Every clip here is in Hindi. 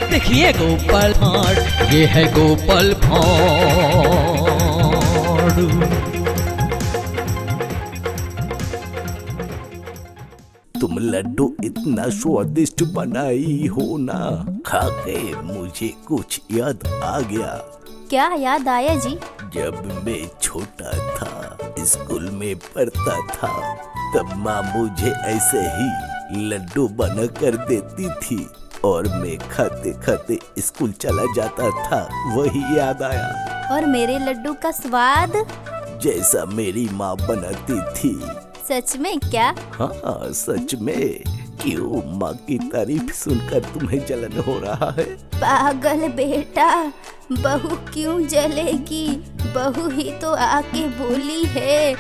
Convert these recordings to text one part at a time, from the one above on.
देखिए गोपाल भांड, ये है गोपाल भांड। तुम लड्डू इतना स्वादिष्ट बनाई हो ना, खा के मुझे कुछ याद आ गया। क्या याद आया जी? जब मैं छोटा था, स्कूल में पढ़ता था, तब माँ मुझे ऐसे ही लड्डू बना कर देती थी और मैं खाते खाते स्कूल चला जाता था। वही याद आया। और मेरे लड्डू का स्वाद जैसा मेरी माँ बनाती थी। सच में क्या? हाँ सच में। क्यों, माँ की तारीफ सुनकर तुम्हें जलन हो रहा है? पागल बेटा, बहू क्यों जलेगी? बहू ही तो आके बोली है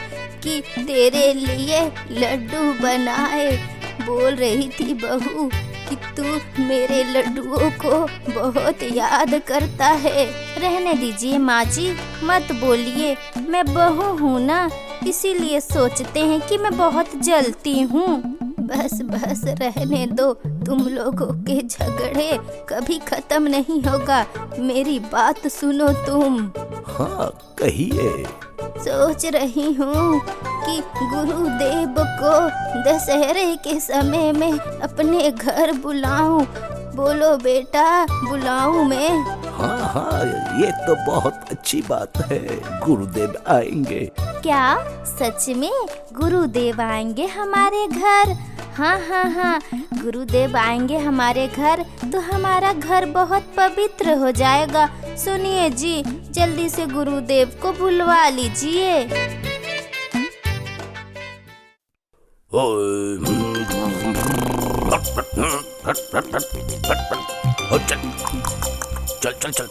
कि तेरे लिए लड्डू बनाए। बोल रही थी बहू कि तू मेरे लड्डुओं को बहुत याद करता है। रहने दीजिए माँ जी, मत बोलिए। मैं बहू हूँ ना, इसीलिए सोचते हैं कि मैं बहुत जलती हूँ। बस बस रहने दो, तुम लोगों के झगड़े कभी खत्म नहीं होगा। मेरी बात सुनो तुम। हाँ कहिए। सोच रही हूँ कि गुरुदेव को दशहरे के समय में अपने घर बुलाऊं। बोलो बेटा, बुलाऊं मैं? हाँ हाँ, ये तो बहुत अच्छी बात है। गुरुदेव आएंगे। क्या सच में गुरुदेव आएंगे हमारे घर? हाँ हाँ हाँ, गुरुदेव आएंगे हमारे घर तो हमारा घर बहुत पवित्र हो जाएगा। सुनिए जी, जल्दी से गुरुदेव को बुलवा लीजिए। चल चल चल।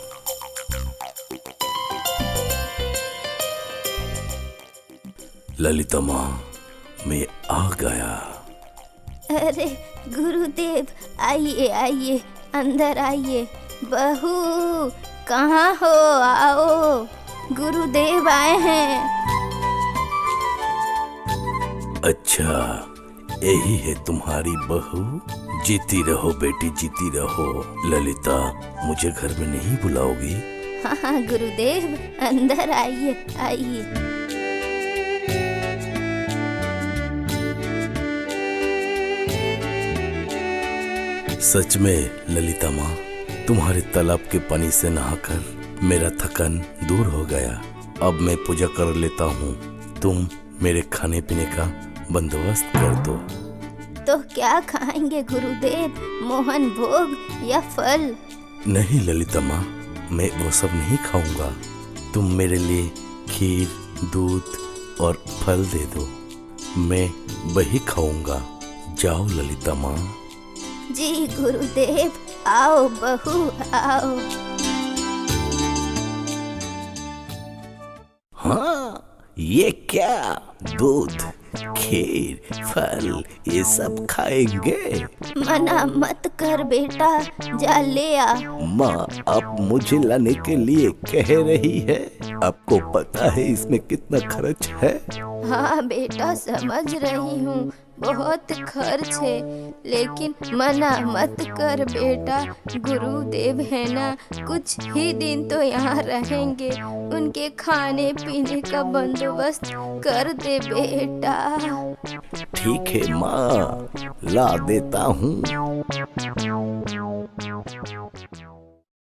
ललिता माँ, मैं आ गया। अरे गुरुदेव, आइए आइए, अंदर आइए। बहू कहाँ हो? आओ, गुरुदेव आए हैं। अच्छा, यही है तुम्हारी बहू? जीती रहो बेटी, जीती रहो। ललिता, मुझे घर में नहीं बुलाओगी? हाँ हाँ गुरुदेव, अंदर आइए आइए। सच में ललिता माँ, तुम्हारे तालाब के पानी से नहाकर मेरा थकान दूर हो गया। अब मैं पूजा कर लेता हूँ। तुम मेरे खाने पीने का बंदोबस्त कर दो। तो क्या खाएंगे गुरुदेव? मोहन भोग या फल? नहीं ललिता माँ, मैं वो सब नहीं खाऊंगा। तुम मेरे लिए खीर, दूध और फल दे दो, मैं वही खाऊंगा। जाओ ललिता माँ। जी गुरुदेव, आओ बहू आओ। हाँ, ये क्या? दूध, खीर, फल, ये सब खाएंगे? मना मत कर बेटा, जा ले आ। माँ अब मुझे लाने के लिए कह रही है। आपको पता है इसमें कितना खर्च है? हाँ बेटा, समझ रही हूँ, बहुत खर्च है, लेकिन मना मत कर बेटा। गुरुदेव है ना, कुछ ही दिन तो यहाँ रहेंगे, उनके खाने पीने का बंदोबस्त कर दे बेटा। ठीक है माँ, ला देता हूँ।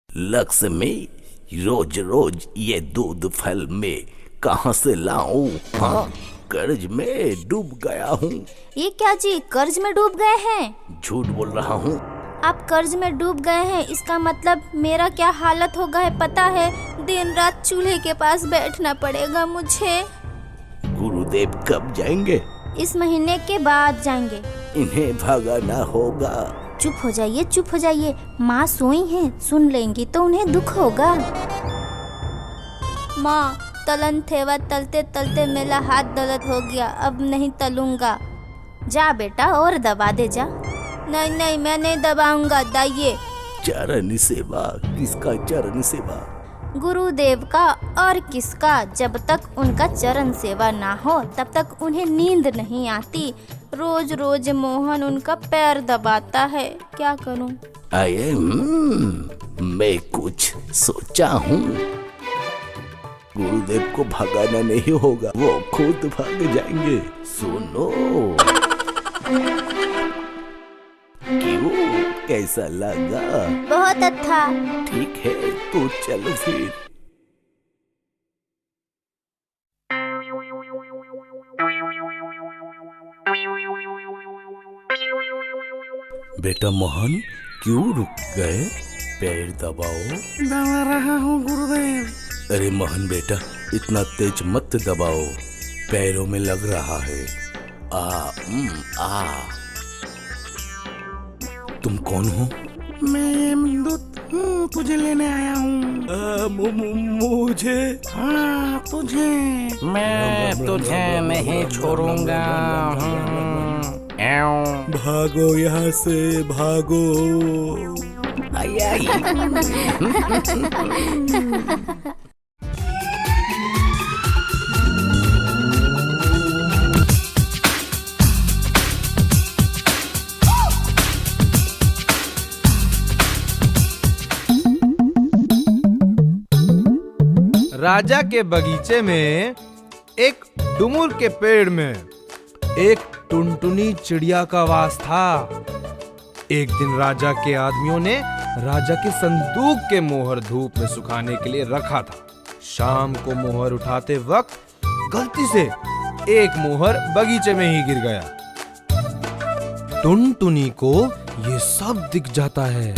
लक्ष्मी, रोज रोज ये दूध फल में कहाँ से लाऊं? हाँ, कर्ज में डूब गया हूँ। ये क्या जी, कर्ज में डूब गए हैं? झूठ बोल रहा हूँ। आप कर्ज में डूब गए हैं, इसका मतलब मेरा क्या हालत होगा है पता है? दिन रात चूल्हे के पास बैठना पड़ेगा मुझे। गुरुदेव कब जाएंगे? इस महीने के बाद जाएंगे। इन्हें भगाना होगा। चुप हो जाइए, चुप हो जाइए, माँ सोई हैं, सुन लेंगी तो उन्हें दुख होगा। माँ, तलन थेवा तलते तलते मेरा हाथ दर्द हो गया, अब नहीं तलूंगा। जा बेटा और दबा दे जा। नहीं नहीं, मैं नहीं दबाऊंगा, दाइए। चरण सेवा? किसका चरण सेवा? गुरुदेव का और किसका? जब तक उनका चरण सेवा ना हो तब तक उन्हें नींद नहीं आती। रोज रोज मोहन उनका पैर दबाता है, क्या करूं? आए मैं कुछ सोचा हूँ। गुरुदेव को भगाना नहीं होगा, वो खुद भाग जाएंगे। सुनो, क्यों, कैसा लगा? बहुत अच्छा। ठीक है तो चलो फिर। बेटा मोहन, क्यों रुक गए? पैर दबाओ। दबा रहा हूँ गुरुदेव। अरे मोहन बेटा, इतना तेज मत दबाओ, पैरों में लग रहा है। आ तुम कौन हो? मैं यमदूत हूँ, तुझे लेने आया हूँ। मुझे? हाँ तुझे। मैं तुझे नहीं छोड़ूंगा। भागो यहाँ से, भागो। आई आई। राजा के बगीचे में एक डुमुर के पेड़ में एक टुनटुनी चिड़िया का वास था। एक दिन राजा के आदमियों ने राजा के संदूक के मोहर धूप में सुखाने के लिए रखा था। शाम को मोहर उठाते वक्त गलती से एक मोहर बगीचे में ही गिर गया। टुनटुनी को ये सब दिख जाता है।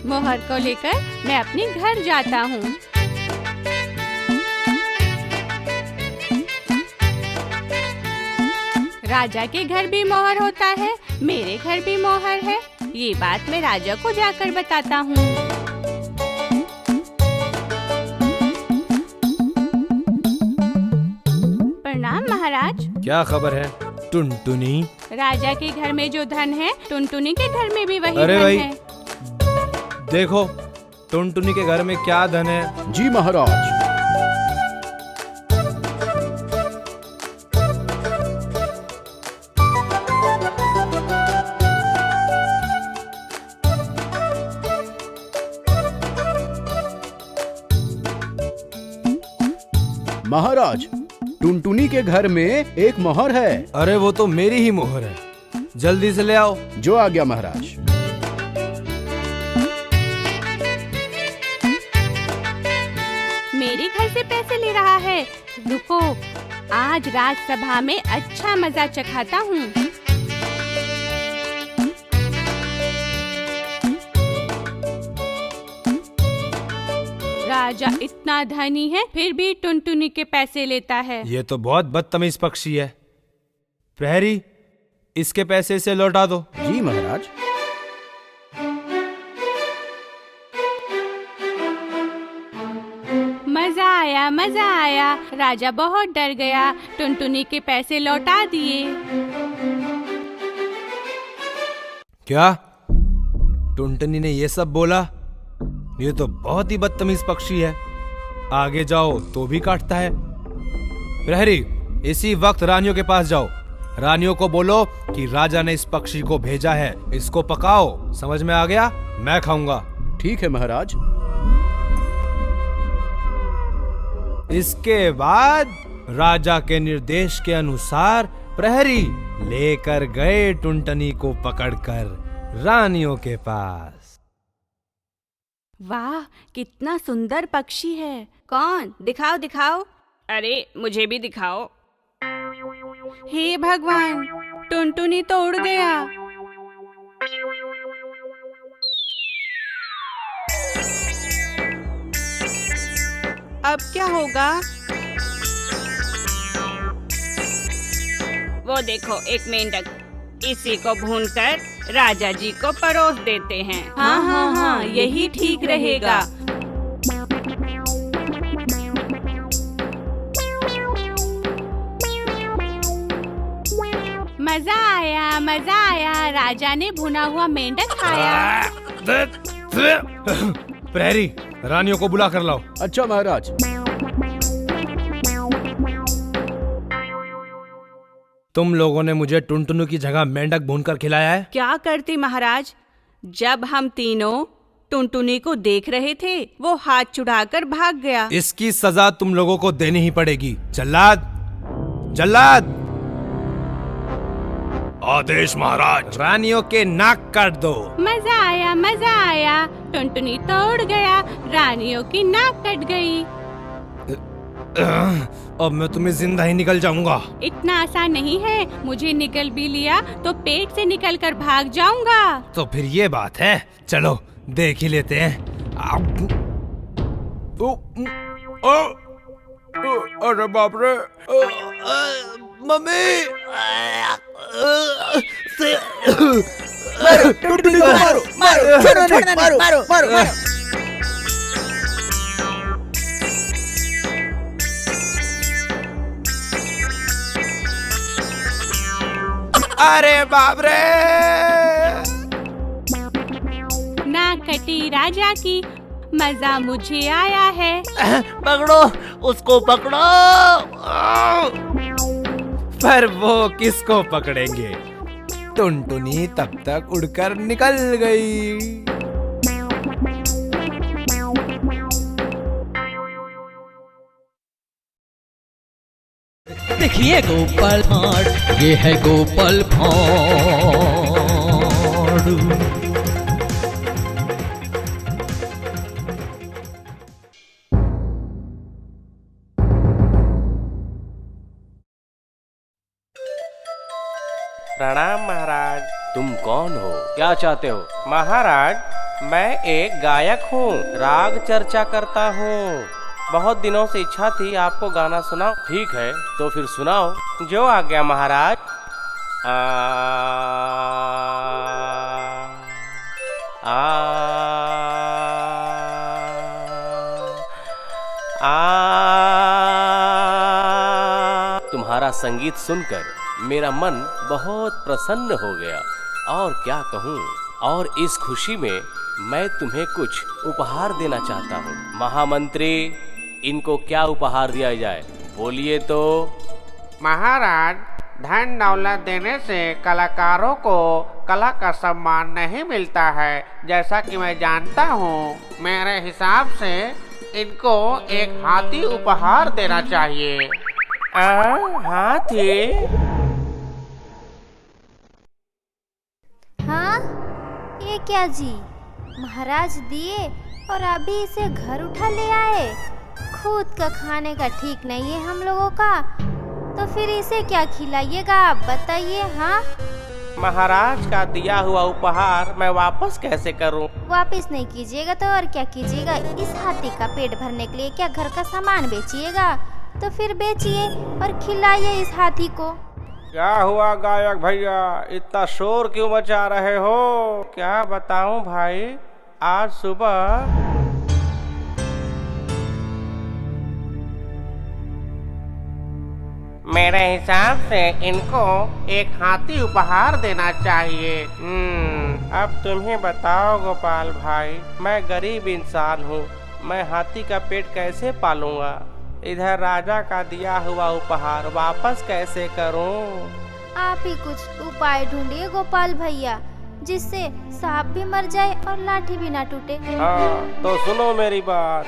मोहर को लेकर मैं अपने घर जाता हूँ। राजा के घर भी मोहर होता है, मेरे घर भी मोहर है। ये बात मैं राजा को जाकर बताता हूँ। प्रणाम महाराज। क्या खबर है टुनटुनी? राजा के घर में जो धन है, टुनटुनी के घर में भी वही अरे धन भाई, है। देखो टुनटुनी के घर में क्या धन है। जी महाराज। महाराज, टुनटुनी के घर में एक मोहर है। अरे वो तो मेरी ही मोहर है, जल्दी से ले आओ। जो आ गया महाराज। मेरे घर से पैसे ले रहा है। रुको, आज राजसभा में अच्छा मजा चखाता हूँ। राजा इतना धनी है, फिर भी टुनटुनी के पैसे लेता है। ये तो बहुत बदतमीज पक्षी है। प्रहरी, इसके पैसे से लौटा दो। जी महाराज। मजा आया। राजा बहुत डर गया, टुनटुनी के पैसे लौटा दिए। क्या टुनटुनी ने ये सब बोला? ये तो बहुत ही बदतमीज पक्षी है। आगे जाओ तो भी काटता है। प्रहरी, इसी वक्त रानियों के पास जाओ। रानियों को बोलो कि राजा ने इस पक्षी को भेजा है, इसको पकाओ। समझ में आ गया? मैं खाऊंगा। ठीक है महाराज। इसके बाद राजा के निर्देश के अनुसार प्रहरी लेकर गए टुनटुनी को पकड़कर रानियों के पास। वाह, कितना सुंदर पक्षी है। कौन? दिखाओ दिखाओ। अरे मुझे भी दिखाओ। हे भगवान, टुनटुनी तो उड़ गया। अब क्या होगा? वो देखो, एक मेंढक। इसी को भूनकर राजा जी को परोस देते हैं। हाँ, यही ठीक रहेगा। मजा आया। राजा ने भुना हुआ मेंढक खाया। प्रहरी, रानियों को बुला कर लाओ। अच्छा महाराज। तुम लोगों ने मुझे टुनटुनु की जगह मेंढक भूनकर खिलाया है। क्या करती महाराज, जब हम तीनों टुनटुनी को देख रहे थे वो हाथ चुड़ाकर भाग गया। इसकी सजा तुम लोगों को देनी ही पड़ेगी। जल्लाद, जल्लाद, आदेश महाराज। रानियों के नाक काट दो। मजा आया, मजा आया। टुनटुनी तो उड़ गया, रानियों की नाक कट गई। अब मैं तुम्हें जिंदा ही निकल जाऊंगा। इतना आसान नहीं है, मुझे निकल भी लिया तो पेट से निकल कर भाग जाऊंगा। तो फिर ये बात है, चलो देख ही लेते हैं। अरे बाप रे, मम्मी, टुनटुनी को मारो, मारो, छोड़ना नहीं, मारो, मारो, मारो। अरे बाप रे, नाक कटी राजा की, मजा मुझे आया है। पकड़ो उसको, पकड़ो। पर वो किसको पकड़ेंगे? टुनटुनी तब तक उड़कर निकल गई। देखिए गोपाल भांड, ये है गोपाल भांड। प्रणाम महाराज। तुम कौन हो? क्या चाहते हो? महाराज, मैं एक गायक हूँ, राग चर्चा करता हूँ। बहुत दिनों से इच्छा थी आपको गाना सुनाऊं। ठीक है, तो फिर सुनाओ। जो आज्ञा महाराज। तुम्हारा संगीत सुनकर मेरा मन बहुत प्रसन्न हो गया, और क्या कहूँ। और इस खुशी में मैं तुम्हें कुछ उपहार देना चाहता हूँ। महामंत्री, इनको क्या उपहार दिया जाए, बोलिए तो। महाराज, धन दौलत देने से कलाकारों को कला का सम्मान नहीं मिलता है, जैसा कि मैं जानता हूँ। मेरे हिसाब से इनको एक हाथी उपहार देना चाहिए। हाथी? हाँ, ये क्या जी, महाराज दिए और अभी इसे घर उठा ले आए। खुद का खाने का ठीक नहीं है हम लोगों का, तो फिर इसे क्या खिलाइएगा आप बताइए। हाँ, महाराज का दिया हुआ उपहार मैं वापस कैसे करूं? वापस नहीं कीजिएगा तो और क्या कीजिएगा? इस हाथी का पेट भरने के लिए क्या घर का सामान बेचिएगा? तो फिर बेचिए और खिलाइए इस हाथी को। क्या हुआ गायक भैया, इतना शोर क्यों मचा रहे हो? क्या बताऊं भाई, आज सुबह मेरे हिसाब से इनको एक हाथी उपहार देना चाहिए। अब तुम ही बताओ गोपाल भाई, मैं गरीब इंसान हूँ, मैं हाथी का पेट कैसे पालूंगा? इधर राजा का दिया हुआ उपहार वापस कैसे करूं? आप ही कुछ उपाय ढूंढिए गोपाल भैया, जिससे सांप भी मर जाए और लाठी भी ना टूटे। हाँ, तो सुनो मेरी बात।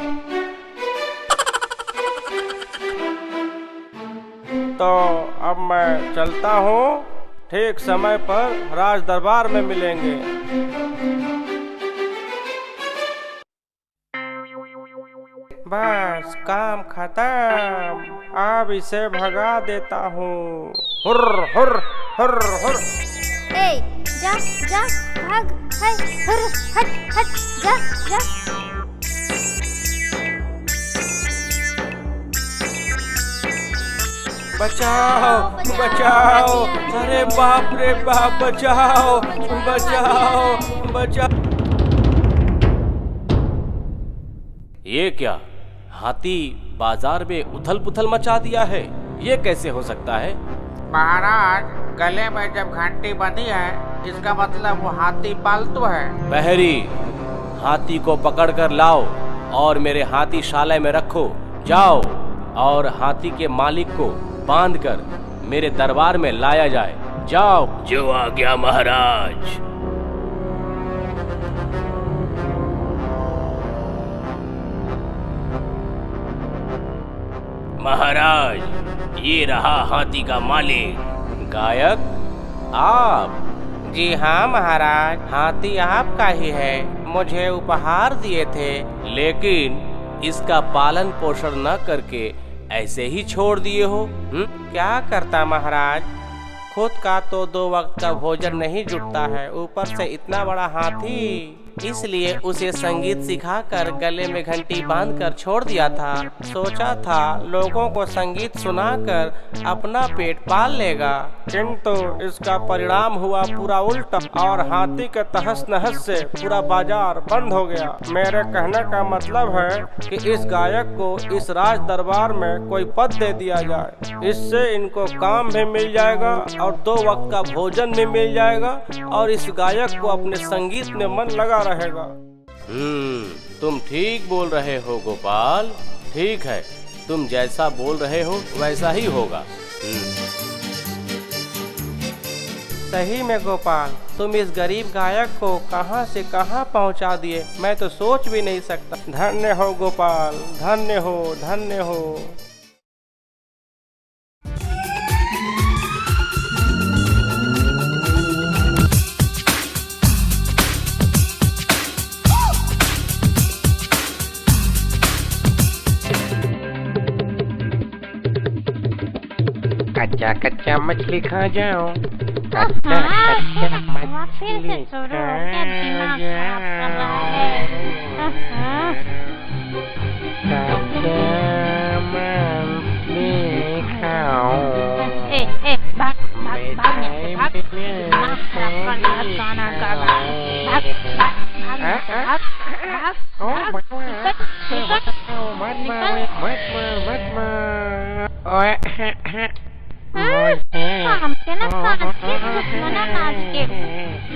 तो अब मैं चलता हूँ, ठीक समय पर राज दरबार में मिलेंगे। बस काम खत्म, अब इसे भगा देता हूँ। हुर्र हुर्र हुर्र हुर्र। ए, जा जा भाग, है, हुर्र, हट हट, जा जा। बचाओ बचाओ, अरे बाप रे बाप, बचाओ बचाओ बचाओ। ये क्या, हाथी बाजार में उथल पुथल मचा दिया है? ये कैसे हो सकता है? महाराज, गले में जब घंटी बंधी है, इसका मतलब वो हाथी पालतू है। बहरी, हाथी को पकड़ कर लाओ और मेरे हाथीशाला में रखो। जाओ और हाथी के मालिक को बांधकर मेरे दरबार में लाया जाए। जाओ। जो आ गया महाराज। महाराज, ये रहा हाथी का मालिक। गायक आप? जी हाँ महाराज, हाथी आपका ही है। मुझे उपहार दिए थे। लेकिन इसका पालन पोषण न करके ऐसे ही छोड़ दिए हो? क्या करता महाराज, खुद का तो 2 वक्त का भोजन नहीं जुटता है, ऊपर से इतना बड़ा हाथी। इसलिए उसे संगीत सिखाकर गले में घंटी बांधकर छोड़ दिया था। सोचा था लोगों को संगीत सुनाकर अपना पेट पाल लेगा, किंतु इसका परिणाम हुआ पूरा उल्टा और हाथी के तहस नहस से पूरा बाजार बंद हो गया। मेरे कहने का मतलब है कि इस गायक को इस राज दरबार में कोई पद दे दिया जाए। इससे इनको काम भी मिल जाएगा और 2 वक्त का भोजन भी मिल जाएगा और इस गायक को अपने संगीत में मन लगा रहेगा। तुम ठीक बोल रहे हो गोपाल। ठीक है, तुम जैसा बोल रहे हो वैसा ही होगा। सही में गोपाल, तुम इस गरीब गायक को कहां से कहां पहुंचा दिए, मैं तो सोच भी नहीं सकता। धन्य हो गोपाल, धन्य हो, धन्य हो। कच्चा कच्चा मछली खा जाओ। कच्चा कच्चा मछली खा जाओ। कच्चा मछली खाओ। हमसे ना कान के दुश्मना नाच के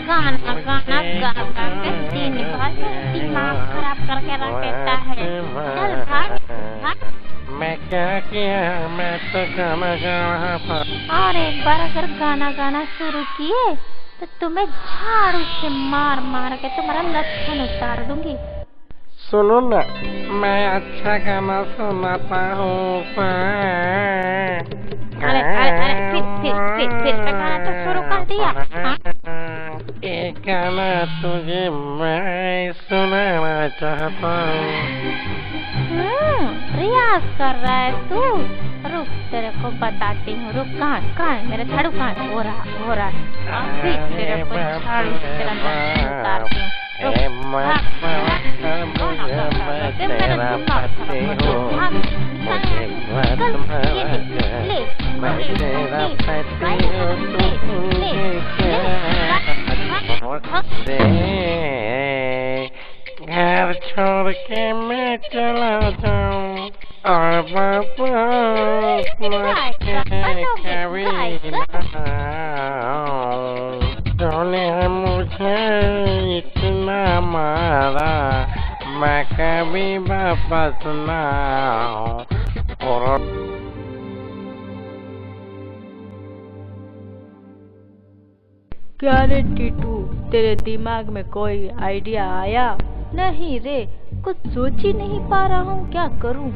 गाना गाना गा गा के दिन भर दिमाग खराब करके रखता है। चल भाग भाग। मैं क्या किया, मैं तो गाना गा रहा था। और एक बार अगर गाना गाना शुरू किए तो तुम्हें झाड़ू से मार मार के तुम्हारा लक्षण उतार दूंगी। सुनो ना, मैं अच्छा गाना सुनाता हूँ। अरे अरे अरे फिर गाना तो शुरू कर दिया। एक गाना तुझे मैं सुनाना चाहता हूँ। रियाज कर रहा है तू? रुक तेरे को बताती हूँ। रुक, कहाँ है मेरा झाड़ू? कहाँ हो रहा है? अभी तेरे को झाड़ू से तेरा लक्षण उतारती हूँ। घर छोड़ के मैं चला जाऊं और वापस कभी तूने मुझे इतना मारा, मैं कभी वापस ना आऊं। क्या रे टीटू, तेरे दिमाग में कोई आइडिया आया? नहीं रे, कुछ सोच ही नहीं पा रहा हूँ, क्या करूँ।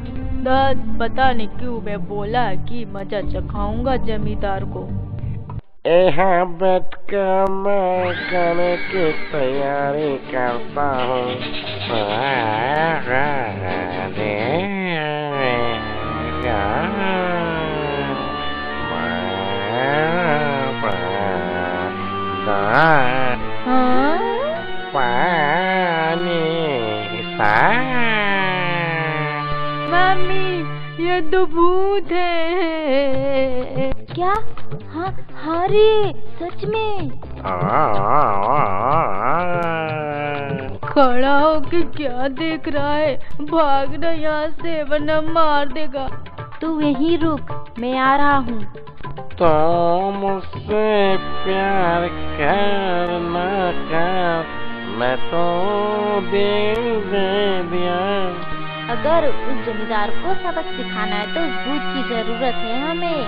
पता नहीं क्यों मैं बोला कि मजा चखाऊंगा जमींदार को। यहाँ बैठ कर मैं गाने की तैयारी करता हूँ। मम्मी, ये तो भूत है। क्या? हाँ रे, सच में। खड़ा होके क्या देख रहा है? भागना यहाँ से वरना मार देगा। तू यहीं रुक, मैं आ रहा हूँ। तो मुझसे प्यार कर ना कर, मैं तो दे दिया। अगर उस जमींदार को सबक सिखाना है तो उस भूत की जरूरत है हमें।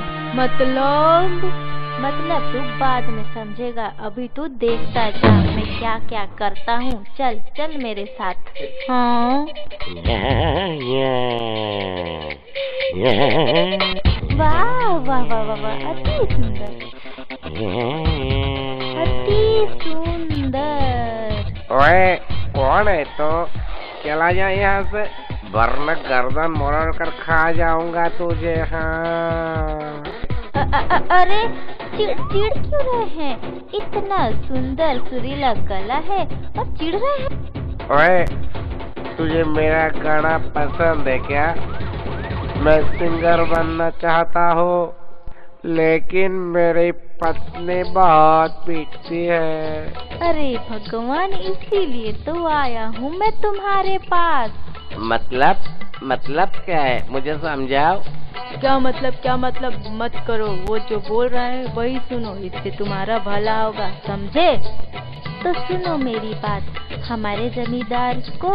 मतलब तू बाद में समझेगा, अभी तू देखता जा मैं क्या क्या करता हूँ। चल चल मेरे साथ। हाँ वाह वाह वाह वाह वाह, अति सुंदर अति सुंदर। ओए कौन है? तो चला जा यहाँ से, वरना गर्दन मोड़ कर खा जाऊंगा तुझे। हाँ अरे चिढ़ क्यों रहे हैं? इतना सुंदर सुरीला गला है और चिढ़ रहे हैं। ओए तुझे मेरा गाना पसंद है क्या? मैं सिंगर बनना चाहता हूँ, लेकिन मेरी पत्नी बहुत पीटती है। अरे भगवान, इसीलिए तो आया हूँ मैं तुम्हारे पास। मतलब क्या है? मुझे समझाओ। क्या मतलब मत करो, वो जो बोल रहा है वही सुनो, इससे तुम्हारा भला होगा, समझे? तो सुनो मेरी बात, हमारे जमींदार को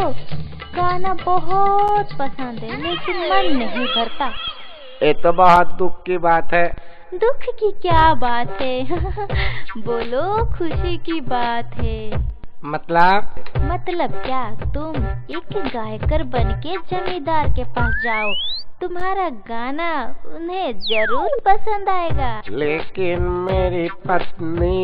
गाना बहुत पसंद है, लेकिन मन नहीं भरता। ये तो बहुत दुख की बात है। दुख की क्या बात है? बोलो, खुशी की बात है। मतलब क्या, तुम एक गायकर बनके जमींदार के पास जाओ, तुम्हारा गाना उन्हें जरूर पसंद आएगा। लेकिन मेरी पत्नी।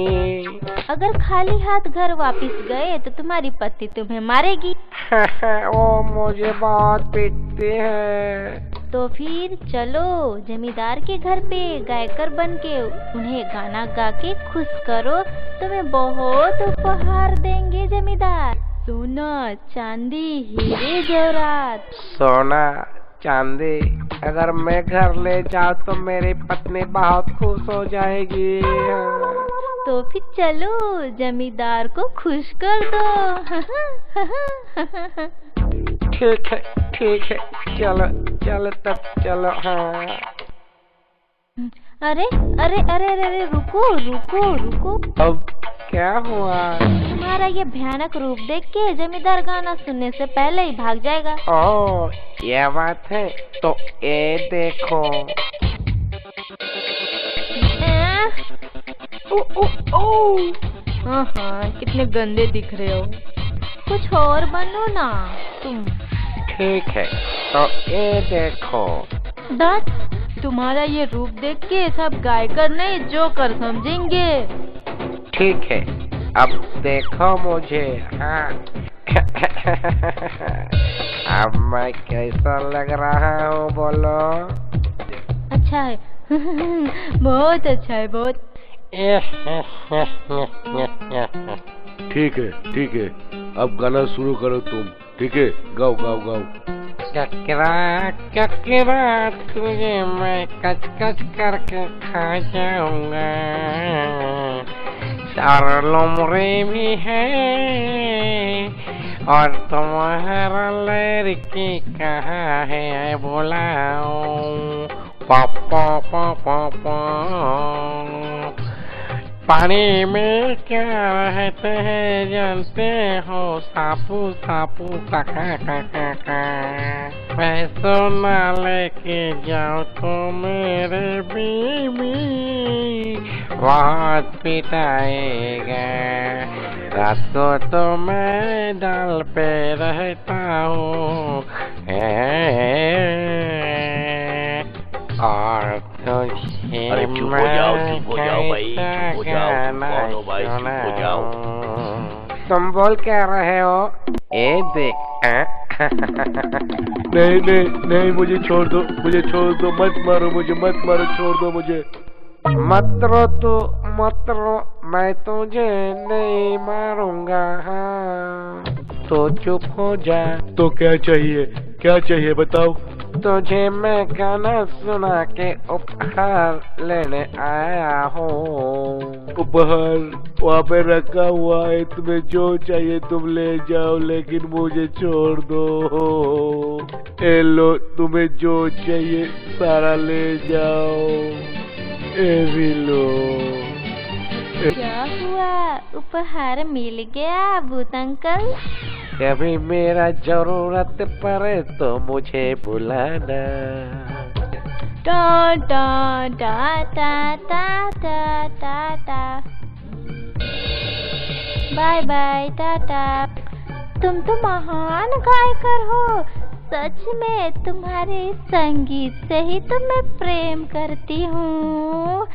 अगर खाली हाथ घर वापस गए तो तुम्हारी पत्नी तुम्हें मारेगी। वो मुझे बहुत पीटती है। तो फिर चलो जमींदार के घर पे गायकर बन के उन्हें गाना गा के खुश करो, तुम्हें बहुत उपहार देंगे जमींदार। सोना चांदी हीरे जवाहरात। सोना चांदी अगर मैं घर ले जाऊँ तो मेरी पत्नी बहुत खुश हो जाएगी। तो फिर चलो जमींदार को खुश कर दो। ठीक है चलो तब चलो। हाँ अरे अरे अरे अरे रुको। अब क्या हुआ? तुम्हारा ये भयानक रूप देख के जमींदार गाना सुनने से पहले ही भाग जाएगा। ओह ये बात है, तो ये देखो। हाँ कितने गंदे दिख रहे हो, कुछ और बनो ना तुम। ठीक है तो ये देखो। बस तुम्हारा ये रूप देख के सब गायकर नहीं जोकर समझेंगे। ठीक है अब देखो मुझे। हाँ अब मैं कैसा लग रहा हूँ बोलो? अच्छा है। बहुत अच्छा है, बहुत। ठीक है अब गाना शुरू करो तुम। ठीक है गाओ। ककरा तुझे मैं कच करके खा जाऊंगा। चार लोमड़े भी है और तुम्हारा लड़की कहाँ है बुलाओ। पापा पानी में क्या रहते हैं जानते हो? सापू का पैसों ना लेके जाओ तो मेरे बीवी बहुत पिटाएगा। रात को तो मैं डाल पे रहता हूँ और तुझे अरे चुप हो जाओ भाई, चुप हो जाओ। तुम बोल क्या रहे हो? ए देख। नहीं मुझे छोड़ दो, मत मारो मुझे, छोड़ दो मुझे। मत रो, मैं तुझे नहीं मारूंगा। हाँ तो चुप हो जा। तो क्या चाहिए बताओ। तुझे मैं गाना सुना के उपहार लेने आया हूँ। उपहार वहाँ पे रखा हुआ है, तुम्हें जो चाहिए तुम ले जाओ, लेकिन मुझे छोड़ दो। ए लो, तुम्हें जो चाहिए सारा ले जाओ। ए भी लो। क्या हुआ हुआ? उपहार मिल गया भूत अंकल? कभी मेरा जरूरत पड़े तो मुझे बुलाना। टा ta ta ta ta ta ta ta. Bye bye tata. तुम तो महान गायकर हो। सच में तुम्हारे संगीत से ही तो मैं प्रेम करती हूँ।